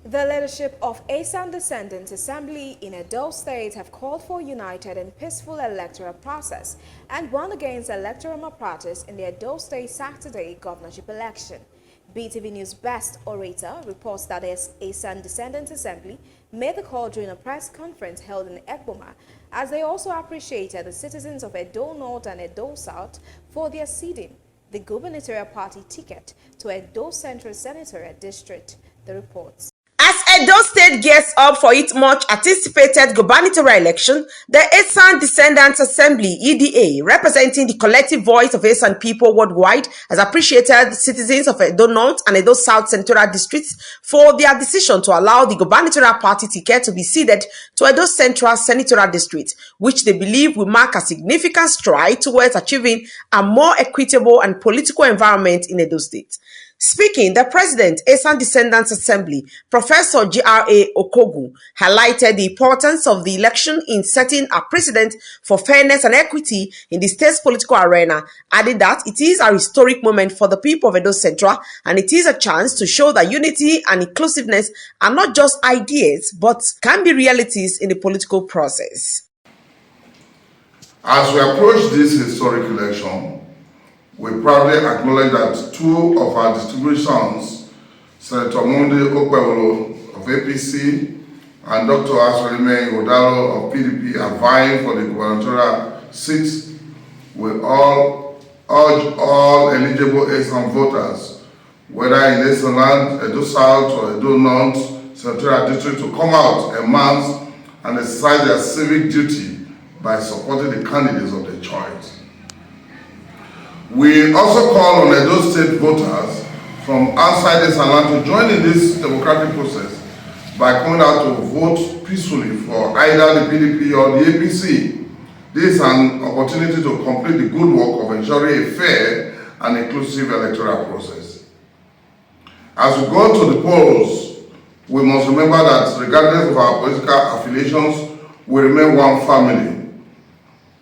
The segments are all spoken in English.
The leadership of Esan Descendants Assembly in Edo State have called for a united and peaceful electoral process and warned against electoral malpractice in the Edo State Saturday governorship election. BTV News Best Orator reports that Esan Descendants Assembly made the call during a press conference held in Egboma, as they also appreciated the citizens of Edo North and Edo South for their ceding the Gubernatorial Party ticket to Edo Central Senatorial District. The reports. As Edo State gears up for its much-anticipated gubernatorial election, the Esan Descendants Assembly (EDA), representing the collective voice of Esan people worldwide, has appreciated the citizens of Edo North and Edo South Senatorial districts for their decision to allow the gubernatorial party ticket to be ceded to Edo Central Senatorial District, which they believe will mark a significant stride towards achieving a more equitable and political environment in Edo State. Speaking, the President, Esan Descendants Assembly, Professor G.R.A. Okogu, highlighted the importance of the election in setting a precedent for fairness and equity in the state's political arena, adding that it is a historic moment for the people of Edo Central and it is a chance to show that unity and inclusiveness are not just ideas but can be realities in the political process. As we approach this historic election, we proudly acknowledge that two of our distinguished sons, Senator Monday Okwewolo of APC and Dr. Asolime Odalo of PDP, are vying for the gubernatorial seats. We all urge all eligible Esan voters, whether in Esan Land, Edo South or Edo North Senatorial District, to come out en masse and exercise their civic duty by supporting the candidates of their choice. We also call on Edo State voters from outside Esan Land to join in this democratic process by coming out to vote peacefully for either the PDP or the APC. This is an opportunity to complete the good work of ensuring a fair and inclusive electoral process. As we go to the polls, we must remember that regardless of our political affiliations, we remain one family.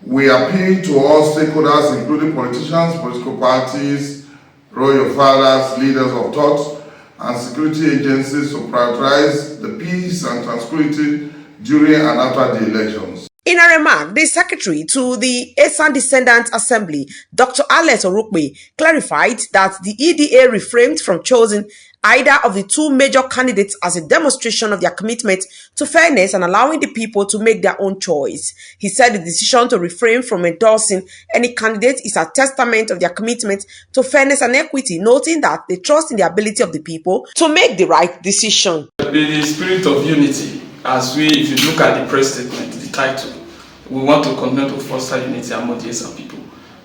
We appeal to all stakeholders, including politicians, political parties, royal fathers, leaders of thought, and security agencies to prioritize the peace and tranquility during and after the elections. In a remark, the secretary to the Esan Descendants Assembly, Dr. Alex Orukpe, clarified that the EDA refrained from choosing either of the two major candidates as a demonstration of their commitment to fairness and allowing the people to make their own choice. He said the decision to refrain from endorsing any candidate is a testament of their commitment to fairness and equity, noting that they trust in the ability of the people to make the right decision. The spirit of unity, if you look at the press statement, the title, we want to continue to foster unity among the Esan people.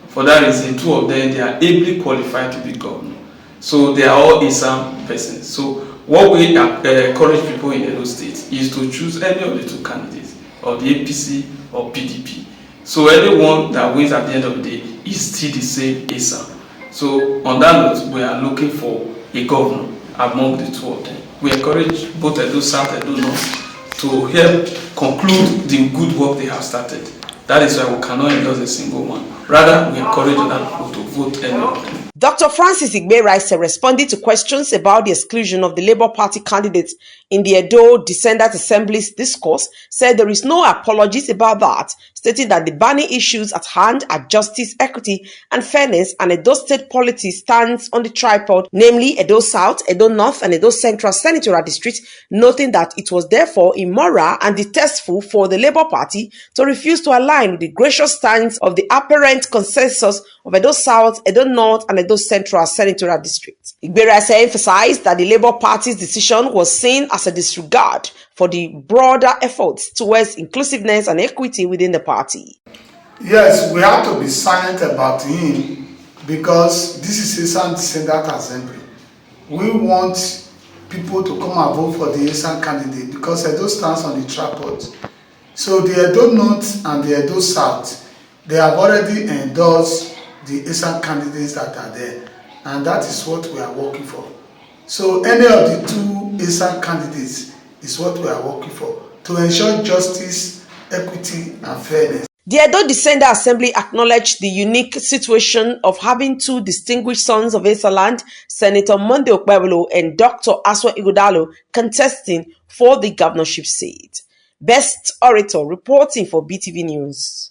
For that reason, two of them, they are ably qualified to be governor. So they are all Esan persons. So what we encourage people in Edo State is to choose any of the two candidates, or the APC or PDP. So anyone that wins at the end of the day is still the same Esan. So on that note, we are looking for a governor among the two of them. We encourage both Edo South and Edo North to help conclude the good work they have started. That is why we cannot endorse a single one. Rather, we encourage other people to vote any of them. Dr. Francis Igbe-Rice responded to questions about the exclusion of the Labour Party candidates in the Edo Descendants Assembly's discourse, said there is no apologies about that, stating that the burning issues at hand are justice, equity, and fairness, and Edo State polity stands on the tripod, namely Edo South, Edo North, and Edo Central Senatorial District, noting that it was therefore immoral and distasteful for the Labour Party to refuse to align with the gracious stance of the apparent consensus of Edo South, Edo North, and Edo Central Senatorial District. Igbe-Rice emphasized that the Labour Party's decision was seen as a disregard for the broader efforts towards inclusiveness and equity within the party. Yes, we have to be silent about him because this is Esan Descendants Assembly. We want people to come and vote for the Esan candidate because Edo stands on the tripod. So the Edo North and the Edo South, they have already endorsed the Esan candidates that are there, and that is what we are working for. So any of the two Esan candidates is what we are working for, to ensure justice, equity, and fairness. The Edo Descendants Assembly acknowledged the unique situation of having two distinguished sons of Esan land, Senator Monday Okpebholo and Dr. Aswa Ighodalo, contesting for the governorship seat. Best Orator reporting for BTV News.